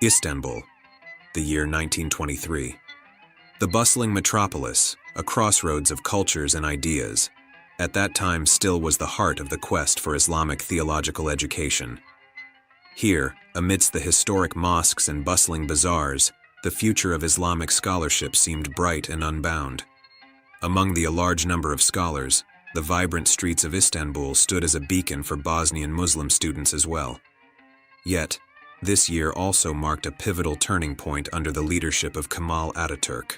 Istanbul, the year 1923. The bustling metropolis, a crossroads of cultures and ideas, at that time still was the heart of the quest for Islamic theological education. Here, amidst the historic mosques and bustling bazaars, the future of Islamic scholarship seemed bright and unbound. Among a large number of scholars, the vibrant streets of Istanbul stood as a beacon for Bosnian Muslim students as well. Yet, this year also marked a pivotal turning point under the leadership of Kemal Ataturk.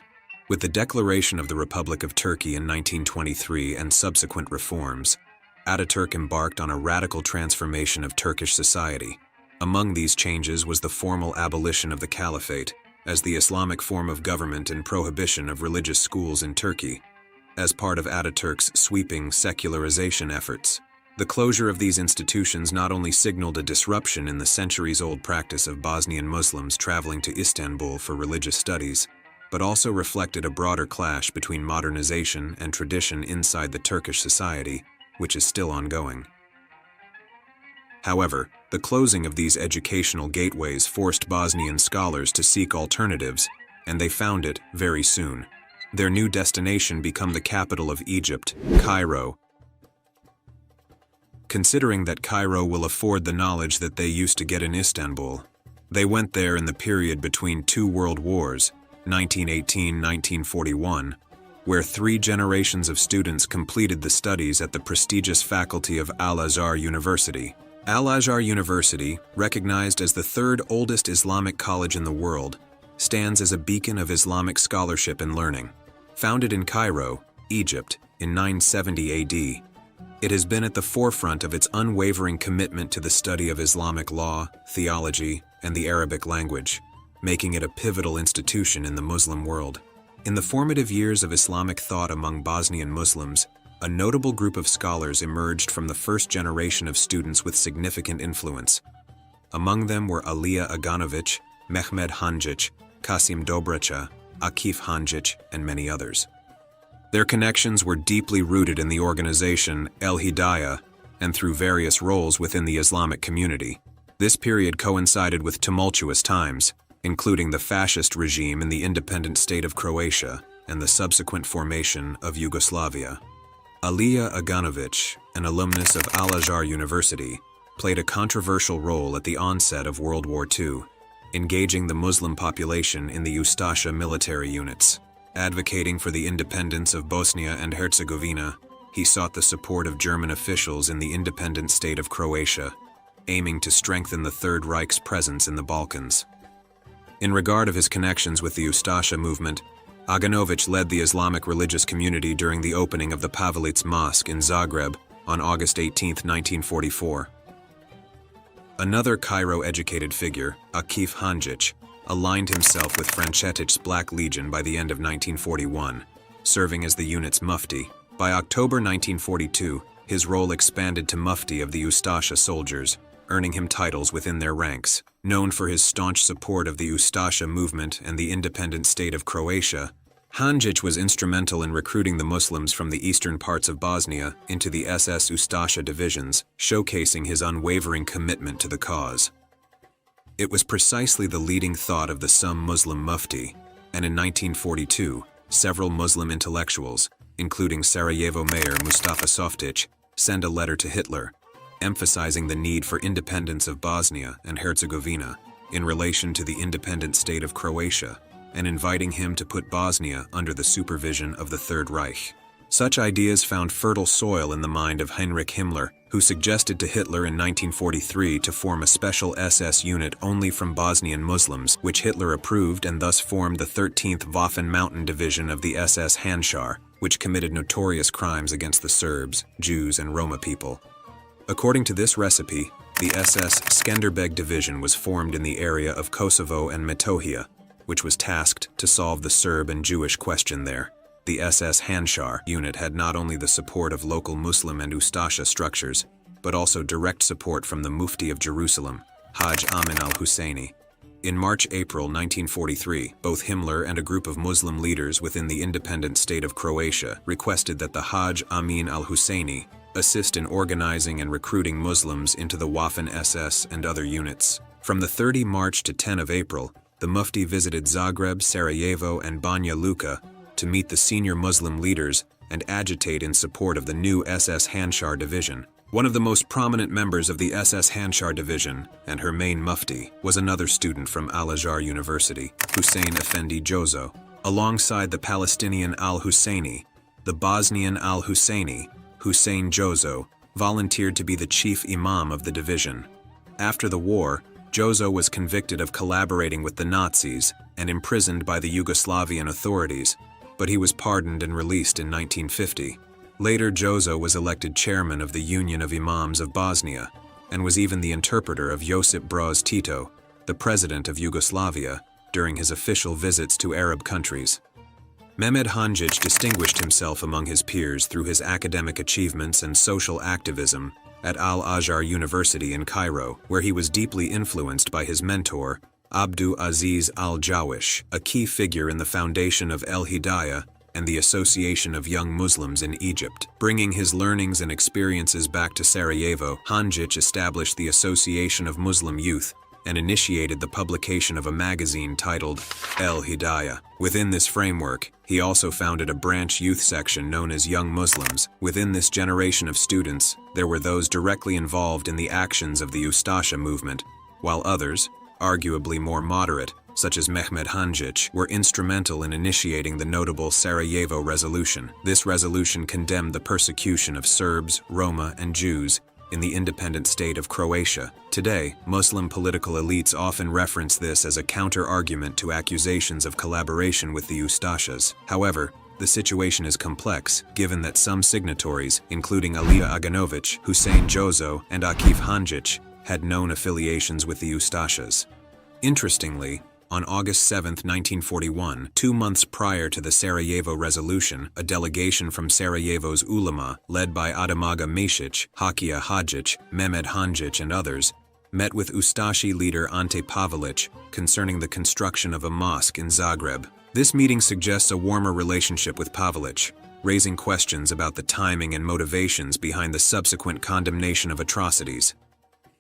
With the declaration of the Republic of Turkey in 1923 and subsequent reforms, Ataturk embarked on a radical transformation of Turkish society. Among these changes was the formal abolition of the caliphate as the Islamic form of government and prohibition of religious schools in Turkey, as part of Ataturk's sweeping secularization efforts. The closure of these institutions not only signaled a disruption in the centuries-old practice of Bosnian Muslims traveling to Istanbul for religious studies, but also reflected a broader clash between modernization and tradition inside the Turkish society, which is still ongoing. However, the closing of these educational gateways forced Bosnian scholars to seek alternatives, and they found it very soon. Their new destination became the capital of Egypt, Cairo. Considering that Cairo will afford the knowledge that they used to get in Istanbul, they went there in the period between two world wars, 1918-1941, where 3 generations of students completed the studies at the prestigious faculty of Al-Azhar University. Al-Azhar University, recognized as the 3rd oldest Islamic college in the world, stands as a beacon of Islamic scholarship and learning. Founded in Cairo, Egypt, in 970 AD, it has been at the forefront of its unwavering commitment to the study of Islamic law, theology, and the Arabic language, making it a pivotal institution in the Muslim world. In the formative years of Islamic thought among Bosnian Muslims, a notable group of scholars emerged from the first generation of students with significant influence. Among them were Alija Aganović, Mehmed Hanjić, Kasim Dobrića, Akif Hanjić, and many others. Their connections were deeply rooted in the organization El Hidayah and through various roles within the Islamic community. This period coincided with tumultuous times, including the fascist regime in the independent state of Croatia and the subsequent formation of Yugoslavia. Alija Aganović, an alumnus of Al-Azhar University, played a controversial role at the onset of World War II, engaging the Muslim population in the Ustasha military units. Advocating for the independence of Bosnia and Herzegovina, he sought the support of German officials in the independent state of Croatia, aiming to strengthen the Third Reich's presence in the Balkans. In regard of his connections with the Ustasha movement, Aganović led the Islamic religious community during the opening of the Pavelić Mosque in Zagreb on August 18, 1944. Another Cairo-educated figure, Akif Hanjić, aligned himself with Francetić's Black Legion by the end of 1941, serving as the unit's mufti. By October 1942, his role expanded to mufti of the Ustasha soldiers, earning him titles within their ranks. Known for his staunch support of the Ustasha movement and the independent state of Croatia, Hanjić was instrumental in recruiting the Muslims from the eastern parts of Bosnia into the SS Ustasha divisions, showcasing his unwavering commitment to the cause. It was precisely the leading thought of the Muslim mufti, and in 1942, several Muslim intellectuals, including Sarajevo Mayor Mustafa Softić, sent a letter to Hitler, emphasizing the need for independence of Bosnia and Herzegovina in relation to the independent state of Croatia, and inviting him to put Bosnia under the supervision of the Third Reich. Such ideas found fertile soil in the mind of Heinrich Himmler, who suggested to Hitler in 1943 to form a special SS unit only from Bosnian Muslims, which Hitler approved and thus formed the 13th Waffen Mountain Division of the SS Handschar, which committed notorious crimes against the Serbs, Jews, and Roma people. According to this recipe, the SS Skenderbeg Division was formed in the area of Kosovo and Metohija, which was tasked to solve the Serb and Jewish question there. The SS Handschar unit had not only the support of local Muslim and Ustasha structures, but also direct support from the Mufti of Jerusalem, Haj Amin al-Husseini. In March-April 1943, both Himmler and a group of Muslim leaders within the independent state of Croatia requested that the Haj Amin al-Husseini assist in organizing and recruiting Muslims into the Waffen-SS and other units. From the 30 March to 10 of April, the Mufti visited Zagreb, Sarajevo, and Banja Luka to meet the senior Muslim leaders and agitate in support of the new SS Handschar Division. One of the most prominent members of the SS Handschar Division, and her main Mufti, was another student from Al-Azhar University, Hussein Effendi Jozo. Alongside the Palestinian Al-Husseini, the Bosnian Al-Husseini, Hussein Jozo, volunteered to be the chief imam of the division. After the war, Jozo was convicted of collaborating with the Nazis and imprisoned by the Yugoslavian authorities, but he was pardoned and released in 1950. Later, Jozo was elected chairman of the Union of Imams of Bosnia and was even the interpreter of Josip Broz Tito, the president of Yugoslavia, during his official visits to Arab countries. Mehmed Hanjic distinguished himself among his peers through his academic achievements and social activism at Al-Azhar University in Cairo, where he was deeply influenced by his mentor, Abdul Aziz al-Jawish, a key figure in the foundation of El-Hidayah and the Association of Young Muslims in Egypt. Bringing his learnings and experiences back to Sarajevo, Hanjic established the Association of Muslim Youth and initiated the publication of a magazine titled El-Hidayah. Within this framework, he also founded a branch youth section known as Young Muslims. Within this generation of students, there were those directly involved in the actions of the Ustasha movement, while others, arguably more moderate, such as Mehmed Hanjic, were instrumental in initiating the notable Sarajevo Resolution. This resolution condemned the persecution of Serbs, Roma, and Jews in the independent state of Croatia. Today, Muslim political elites often reference this as a counter-argument to accusations of collaboration with the Ustashas. However, the situation is complex, given that some signatories, including Alija Aganovic, Hussein Jozo, and Akif Hanjic, had known affiliations with the Ustashas. Interestingly, on August 7, 1941, 2 months prior to the Sarajevo Resolution, a delegation from Sarajevo's ulama, led by Adamaga Mesic, Hakia Hadjic, Mehmed Hanjic, and others, met with Ustashi leader Ante Pavelic concerning the construction of a mosque in Zagreb. This meeting suggests a warmer relationship with Pavelic, raising questions about the timing and motivations behind the subsequent condemnation of atrocities.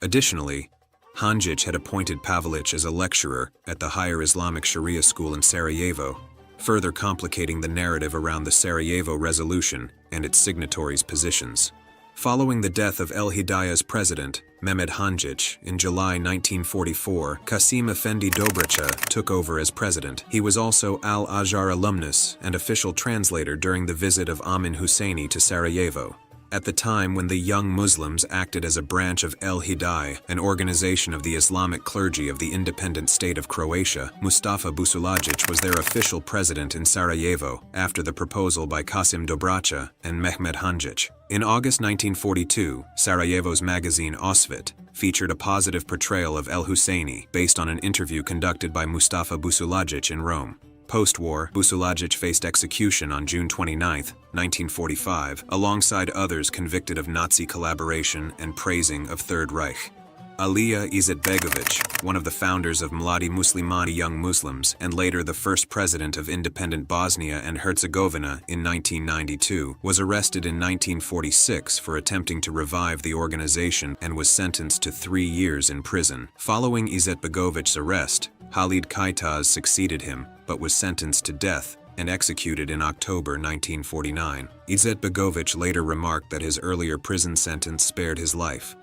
Additionally, Hanjic had appointed Pavelic as a lecturer at the Higher Islamic Sharia School in Sarajevo, further complicating the narrative around the Sarajevo Resolution and its signatories' positions. Following the death of El-Hidayah's president, Mehmed Hanjic, in July 1944, Kasim Effendi Dobrica took over as president. He was also Al-Azhar alumnus and official translator during the visit of Amin Husseini to Sarajevo. At the time when the Young Muslims acted as a branch of El-Hidayah, an organization of the Islamic clergy of the independent state of Croatia, Mustafa Busulagic was their official president in Sarajevo after the proposal by Kasim Dobrica and Mehmed Hanjic. In August 1942, Sarajevo's magazine Osvit featured a positive portrayal of El-Husseini based on an interview conducted by Mustafa Busulagic in Rome. Post-war, Busulagic faced execution on June 29, 1945, alongside others convicted of Nazi collaboration and praising of Third Reich. Alija Izetbegovic, one of the founders of Mladi Muslimani Young Muslims and later the first president of independent Bosnia and Herzegovina in 1992, was arrested in 1946 for attempting to revive the organization and was sentenced to 3 years in prison. Following Izetbegovic's arrest, Halid Kaytaz succeeded him, but was sentenced to death and executed in October 1949. Izetbegovic later remarked that his earlier prison sentence spared his life.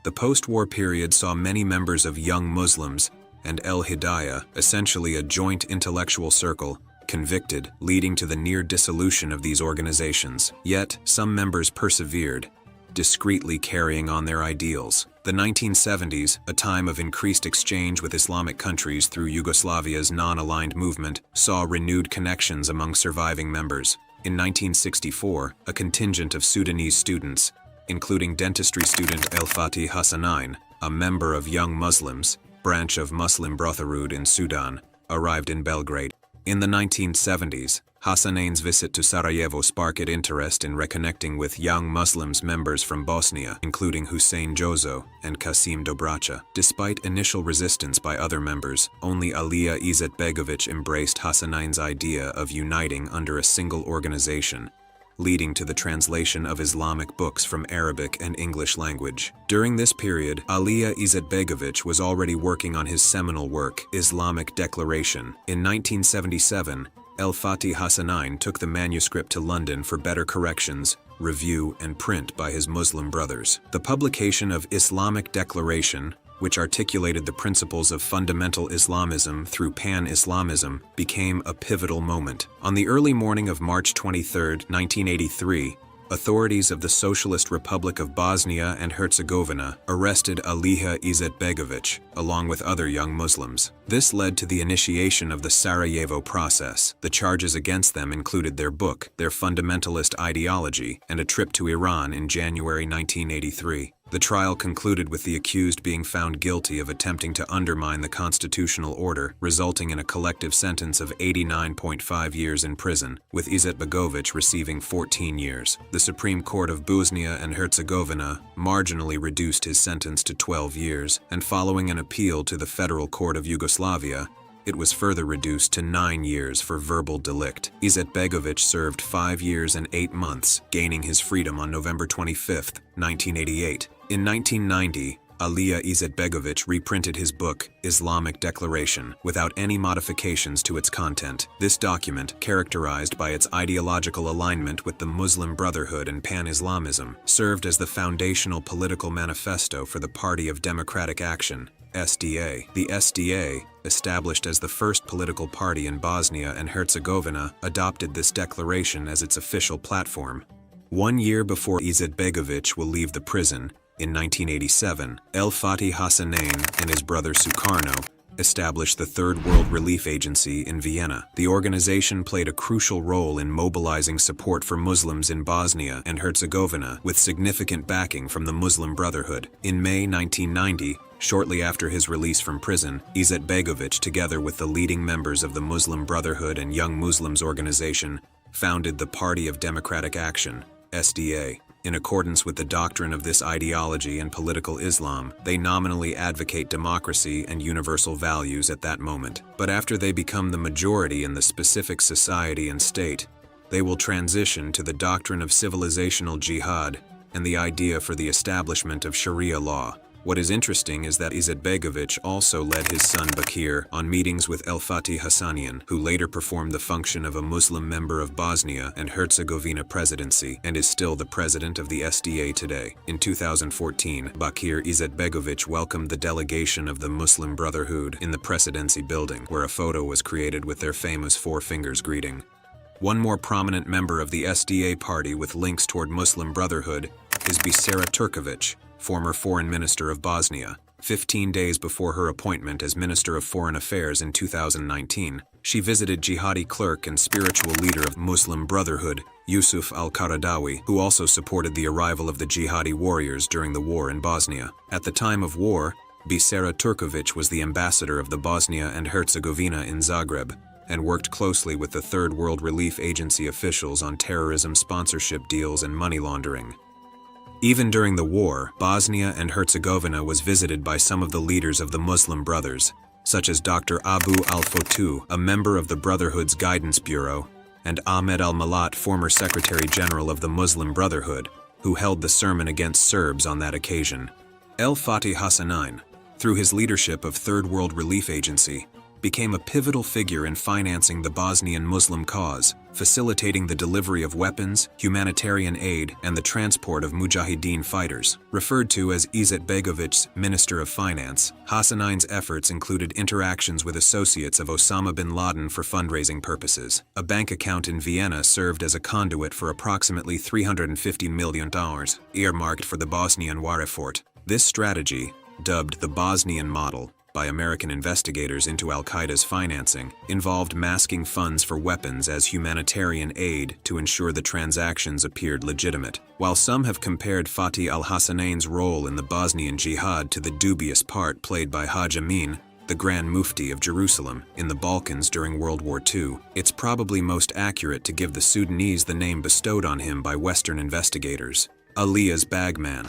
The post-war period saw many members of Young Muslims and El-Hidayah, essentially a joint intellectual circle, convicted, leading to the near dissolution of these organizations. Yet, some members persevered, discreetly carrying on their ideals. The 1970s, a time of increased exchange with Islamic countries through Yugoslavia's non-aligned movement, saw renewed connections among surviving members. In 1964, a contingent of Sudanese students, including dentistry student El Fatih Hassanain, a member of Young Muslims, branch of Muslim Brotherhood in Sudan, arrived in Belgrade. In the 1970s, Hassanain's visit to Sarajevo sparked interest in reconnecting with Young Muslims members from Bosnia, including Hussein Jozo and Kasim Dobrica. Despite initial resistance by other members, only Alija Izetbegovic embraced Hassanain's idea of uniting under a single organization, leading to the translation of Islamic books from Arabic and English language. During this period, Alija Izetbegović was already working on his seminal work, Islamic Declaration. In 1977, El-Fatih Hassanein took the manuscript to London for better corrections, review, and print by his Muslim brothers. The publication of Islamic Declaration, which articulated the principles of fundamental Islamism through pan-Islamism, became a pivotal moment. On the early morning of March 23, 1983, authorities of the Socialist Republic of Bosnia and Herzegovina arrested Alija Izetbegović, along with other young Muslims. This led to the initiation of the Sarajevo process. The charges against them included their book, their fundamentalist ideology, and a trip to Iran in January 1983. The trial concluded with the accused being found guilty of attempting to undermine the constitutional order, resulting in a collective sentence of 89.5 years in prison, with Izetbegović receiving 14 years. The Supreme Court of Bosnia and Herzegovina marginally reduced his sentence to 12 years, and following an appeal to the Federal Court of Yugoslavia, it was further reduced to 9 years for verbal delict. Izetbegović served 5 years and 8 months, gaining his freedom on November 25, 1988. In 1990, Alija Izetbegović reprinted his book, Islamic Declaration, without any modifications to its content. This document, characterized by its ideological alignment with the Muslim Brotherhood and Pan-Islamism, served as the foundational political manifesto for the Party of Democratic Action, SDA. The SDA, established as the first political party in Bosnia and Herzegovina, adopted this declaration as its official platform. 1 year before Izetbegović will leave the prison, in 1987, El-Fatih Hassanein and his brother Sukarno established the Third World Relief Agency in Vienna. The organization played a crucial role in mobilizing support for Muslims in Bosnia and Herzegovina, with significant backing from the Muslim Brotherhood. In May 1990, shortly after his release from prison, Izetbegović, together with the leading members of the Muslim Brotherhood and Young Muslims organization, founded the Party of Democratic Action, SDA. In accordance with the doctrine of this ideology and political Islam, they nominally advocate democracy and universal values at that moment. But after they become the majority in the specific society and state, they will transition to the doctrine of civilizational jihad and the idea for the establishment of Sharia law. What is interesting is that Izetbegović also led his son Bakir on meetings with El-Fatih Hassanein, who later performed the function of a Muslim member of Bosnia and Herzegovina presidency and is still the president of the SDA today. In 2014, Bakir Izetbegović welcomed the delegation of the Muslim Brotherhood in the presidency building, where a photo was created with their famous four fingers greeting. One more prominent member of the SDA party with links toward Muslim Brotherhood is Bisera Turković, former foreign minister of Bosnia. 15 days before her appointment as Minister of Foreign Affairs in 2019, she visited jihadi clerk and spiritual leader of Muslim Brotherhood, Yusuf al-Qaradawi, who also supported the arrival of the jihadi warriors during the war in Bosnia. At the time of war, Bisera Turković was the ambassador of the Bosnia and Herzegovina in Zagreb, and worked closely with the Third World Relief Agency officials on terrorism sponsorship deals and money laundering. Even during the war, Bosnia and Herzegovina was visited by some of the leaders of the Muslim Brothers, such as Dr. Abu al-Fotu, a member of the Brotherhood's Guidance Bureau, and Ahmed al-Malat, former Secretary General of the Muslim Brotherhood, who held the sermon against Serbs on that occasion. El-Fatih Hassanein, through his leadership of Third World Relief Agency, became a pivotal figure in financing the Bosnian Muslim cause, facilitating the delivery of weapons, humanitarian aid, and the transport of Mujahideen fighters. Referred to as Izetbegović's Minister of Finance, Hassanein's efforts included interactions with associates of Osama bin Laden for fundraising purposes. A bank account in Vienna served as a conduit for approximately $350 million, earmarked for the Bosnian war effort. This strategy, dubbed the Bosnian model by American investigators into al-Qaeda's financing, involved masking funds for weapons as humanitarian aid to ensure the transactions appeared legitimate. While some have compared Fatih al-Hassanein's role in the Bosnian jihad to the dubious part played by Haj Amin, the Grand Mufti of Jerusalem, in the Balkans during World War II, it's probably most accurate to give the Sudanese the name bestowed on him by Western investigators, Aliya's bagman.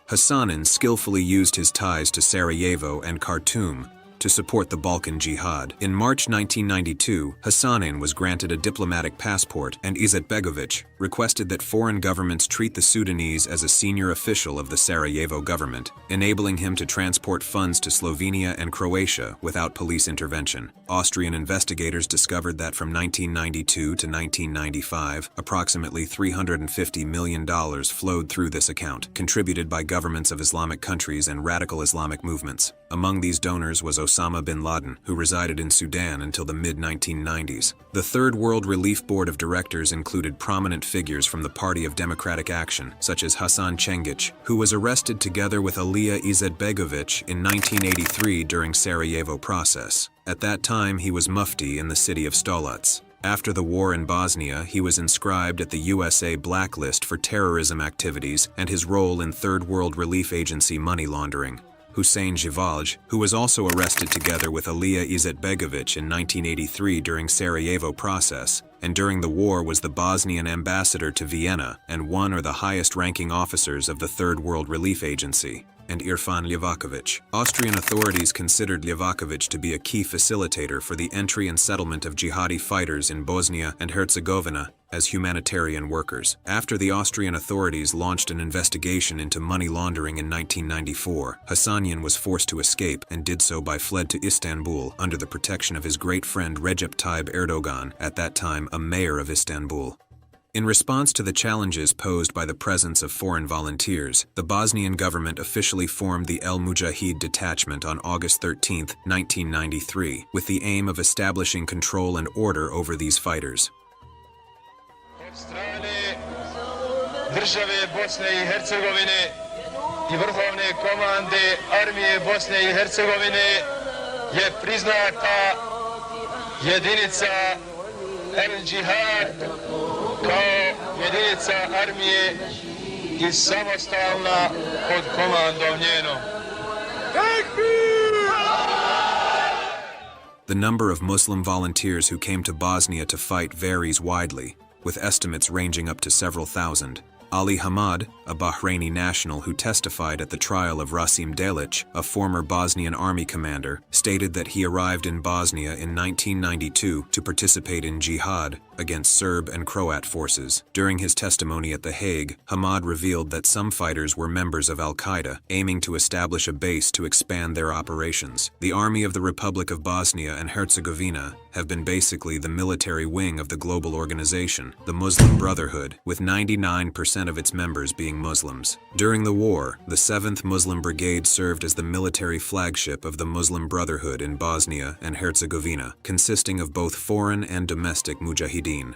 Hassanein skillfully used his ties to Sarajevo and Khartoum to support the Balkan Jihad. In March 1992, Hassanin was granted a diplomatic passport, and Izetbegovic requested that foreign governments treat the Sudanese as a senior official of the Sarajevo government, enabling him to transport funds to Slovenia and Croatia without police intervention. Austrian investigators discovered that from 1992 to 1995, approximately $350 million flowed through this account, contributed by governments of Islamic countries and radical Islamic movements. Among these donors was Osama bin Laden, who resided in Sudan until the mid-1990s. The Third World Relief Board of Directors included prominent figures from the Party of Democratic Action, such as Hasan Cengic, who was arrested together with Alija Izetbegovic in 1983 during Sarajevo process. At that time, he was mufti in the city of Stolac. After the war in Bosnia, he was inscribed at the USA blacklist for terrorism activities and his role in Third World Relief Agency money laundering. Hussein Jivaj, who was also arrested together with Alija Izetbegovic in 1983 during Sarajevo process, and during the war was the Bosnian ambassador to Vienna and one or the highest-ranking officers of the Third World Relief Agency, and Irfan Livakovic. Austrian authorities considered Livakovic to be a key facilitator for the entry and settlement of jihadi fighters in Bosnia and Herzegovina as humanitarian workers. After the Austrian authorities launched an investigation into money laundering in 1994, Hassanian was forced to escape and did so by fled to Istanbul under the protection of his great friend Recep Tayyip Erdogan, at that time a mayor of Istanbul. In response to the challenges posed by the presence of foreign volunteers, the Bosnian government officially formed the El Mujahid detachment on August 13, 1993, with the aim of establishing control and order over these fighters. Države Bosne I Hercegovine I vrhovne komande armije Bosne I Hercegovine je priznata jedinica El Džihad kao jedinica armije I samostalna pod komandom njenom. The number of Muslim volunteers who came to Bosnia to fight varies widely, with estimates ranging up to several thousand. Ali Hamad, a Bahraini national who testified at the trial of Rasim Delic, a former Bosnian army commander, stated that he arrived in Bosnia in 1992 to participate in jihad against Serb and Croat forces. During his testimony at The Hague, Hamad revealed that some fighters were members of Al-Qaeda, aiming to establish a base to expand their operations. The Army of the Republic of Bosnia and Herzegovina have been basically the military wing of the global organization, the Muslim Brotherhood, with 99% of its members being Muslims. During the war, the 7th Muslim Brigade served as the military flagship of the Muslim Brotherhood in Bosnia and Herzegovina, consisting of both foreign and domestic mujahideen.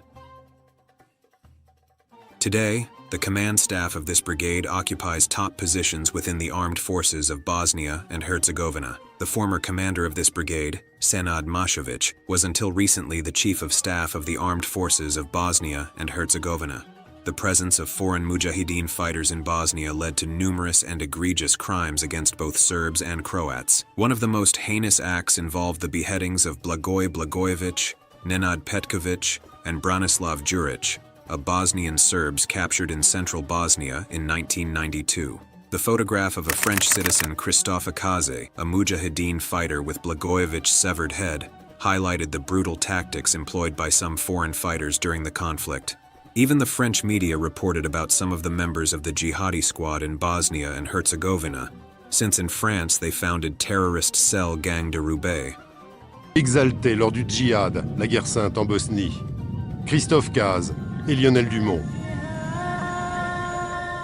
Today, the command staff of this brigade occupies top positions within the armed forces of Bosnia and Herzegovina. The former commander of this brigade, Senad Mashovic, was until recently the chief of staff of the armed forces of Bosnia and Herzegovina. The presence of foreign mujahideen fighters in Bosnia led to numerous and egregious crimes against both Serbs and Croats. One of the most heinous acts involved the beheadings of Blagoj Blagojevic, Nenad Petkovic, and Branislav Đurić, a Bosnian Serbs captured in central Bosnia in 1992. The photograph of a French citizen, Christophe Akaze, a mujahideen fighter with Blagojevic's severed head, highlighted the brutal tactics employed by some foreign fighters during the conflict. Even the French media reported about some of the members of the jihadi squad in Bosnia and Herzegovina, since in France they founded terrorist cell Gang de Roubaix. Exalté lors du djihad, la guerre sainte en Bosnie, Christophe Caz et Lionel Dumont.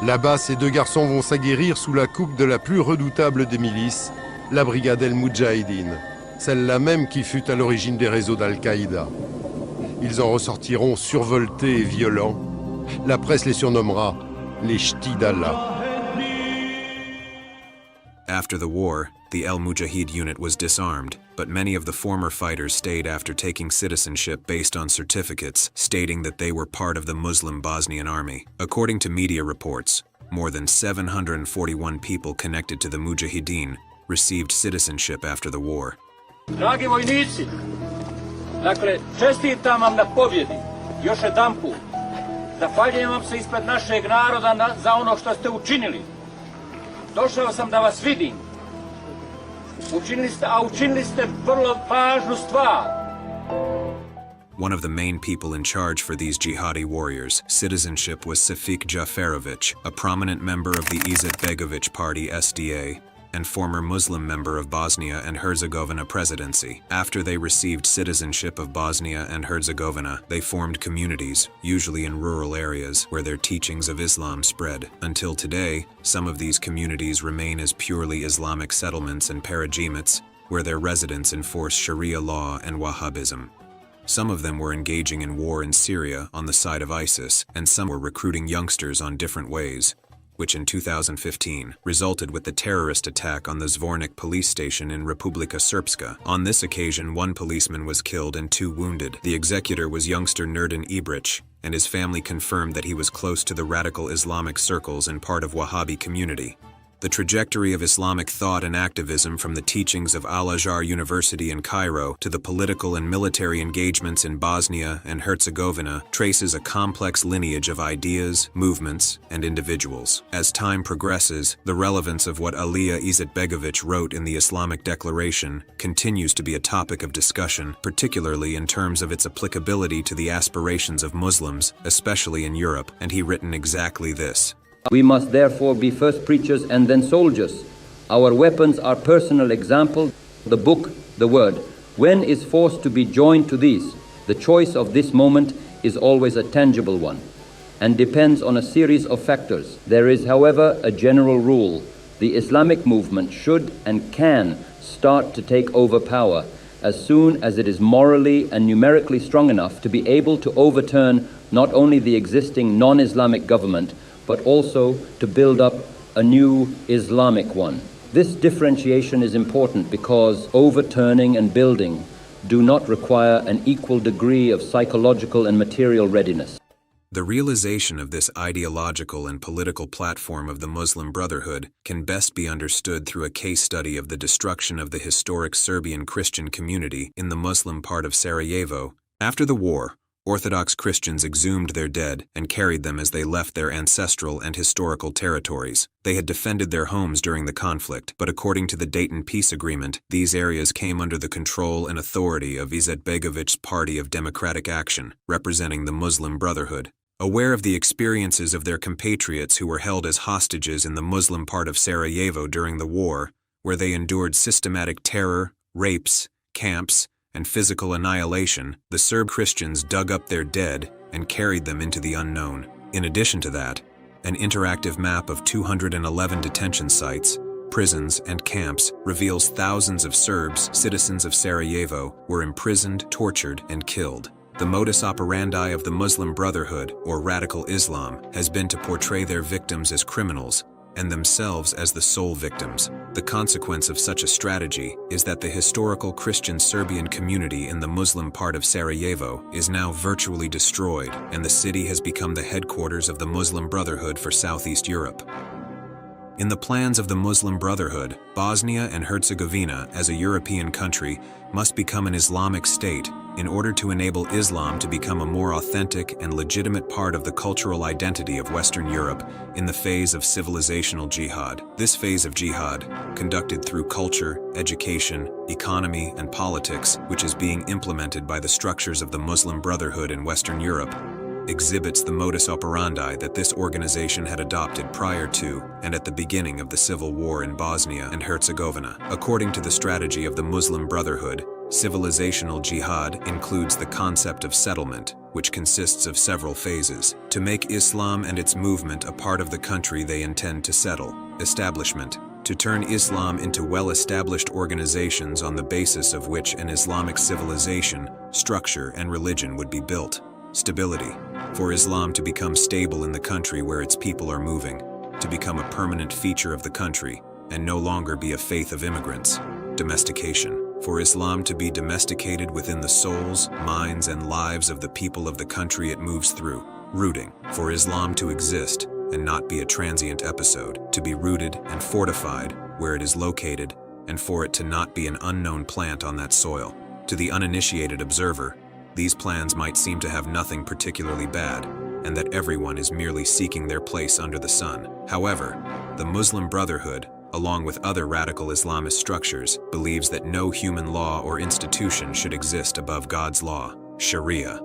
Là-bas, ces deux garçons vont s'aguerrir sous la coupe de la plus redoutable des milices, la brigade El Moudjahidine, celle-là même qui fut à l'origine des réseaux d'Al-Qaïda. Ils en ressortiront survoltés et violents. La presse les surnommera les Ch'tis d'Allah. After the war, the El Mujahid unit was disarmed, but many of the former fighters stayed after taking citizenship based on certificates stating that they were part of the Muslim Bosnian army. According to media reports, more than 741 people connected to the Mujahideen received citizenship after the war. Dragi vojnici, dakle, čestitam vam na pobjedi, još jedanput. Zahvaljujem vam se ispred našeg naroda za ono što ste učinili. Došao sam da vas vidim. učinili ste vrlo važnu stvar. One of the main people in charge for these jihadi warriors' citizenship was Safik Jaferovich, a prominent member of the Izetbegovic party SDA, and former Muslim member of Bosnia and Herzegovina presidency. After they received citizenship of Bosnia and Herzegovina, they formed communities, usually in rural areas, where their teachings of Islam spread. Until today, some of these communities remain as purely Islamic settlements and parajimates, where their residents enforce Sharia law and Wahhabism. Some of them were engaging in war in Syria on the side of ISIS, and some were recruiting youngsters on different ways, which in 2015 resulted with the terrorist attack on the Zvornik police station in Republika Srpska. On this occasion, one policeman was killed and 2 wounded. The executor was youngster Nurdin Ibrić, and his family confirmed that he was close to the radical Islamic circles and part of Wahhabi community. The trajectory of Islamic thought and activism from the teachings of Al-Azhar University in Cairo to the political and military engagements in Bosnia and Herzegovina traces a complex lineage of ideas, movements, and individuals. As time progresses, the relevance of what Alija Izetbegovic wrote in the Islamic Declaration continues to be a topic of discussion, particularly in terms of its applicability to the aspirations of Muslims, especially in Europe, and he written exactly this. We must therefore be first preachers and then soldiers. Our weapons are personal example, the book, the word. When is forced to be joined to these? The choice of this moment is always a tangible one and depends on a series of factors. There is, however, a general rule. The Islamic movement should and can start to take over power as soon as it is morally and numerically strong enough to be able to overturn not only the existing non-Islamic government, but also to build up a new Islamic one. This differentiation is important because overturning and building do not require an equal degree of psychological and material readiness. The realization of this ideological and political platform of the Muslim Brotherhood can best be understood through a case study of the destruction of the historic Serbian Christian community in the Muslim part of Sarajevo. After the war, Orthodox Christians exhumed their dead and carried them as they left their ancestral and historical territories. They had defended their homes during the conflict, but according to the Dayton Peace Agreement, these areas came under the control and authority of Izetbegovic's Party of Democratic Action, representing the Muslim Brotherhood. Aware of the experiences of their compatriots who were held as hostages in the Muslim part of Sarajevo during the war, where they endured systematic terror, rapes, camps, and physical annihilation, the Serb Christians dug up their dead and carried them into the unknown. In addition to that, an interactive map of 211 detention sites, prisons, and camps reveals thousands of Serbs, citizens of Sarajevo, were imprisoned, tortured, and killed. The modus operandi of the Muslim Brotherhood, or Radical Islam, has been to portray their victims as criminals, and themselves as the sole victims. The consequence of such a strategy is that the historical Christian Serbian community in the Muslim part of Sarajevo is now virtually destroyed, and the city has become the headquarters of the Muslim Brotherhood for Southeast Europe. In the plans of the Muslim Brotherhood, Bosnia and Herzegovina, as a European country, must become an Islamic state in order to enable Islam to become a more authentic and legitimate part of the cultural identity of Western Europe in the phase of civilizational jihad. This phase of jihad, conducted through culture, education, economy, and politics, which is being implemented by the structures of the Muslim Brotherhood in Western Europe, exhibits the modus operandi that this organization had adopted prior to and at the beginning of the civil war in Bosnia and Herzegovina. According to the strategy of the Muslim Brotherhood, civilizational jihad includes the concept of settlement, which consists of several phases. To make Islam and its movement a part of the country they intend to settle. Establishment, to turn Islam into well-established organizations on the basis of which an Islamic civilization, structure, and religion would be built. Stability, for Islam to become stable in the country where its people are moving, to become a permanent feature of the country, and no longer be a faith of immigrants. Domestication, for Islam to be domesticated within the souls, minds, and lives of the people of the country it moves through. Rooting, for Islam to exist and not be a transient episode, to be rooted and fortified where it is located, and for it to not be an unknown plant on that soil. To the uninitiated observer, these plans might seem to have nothing particularly bad, and that everyone is merely seeking their place under the sun. However, the Muslim Brotherhood, along with other radical Islamist structures, believes that no human law or institution should exist above God's law, Sharia.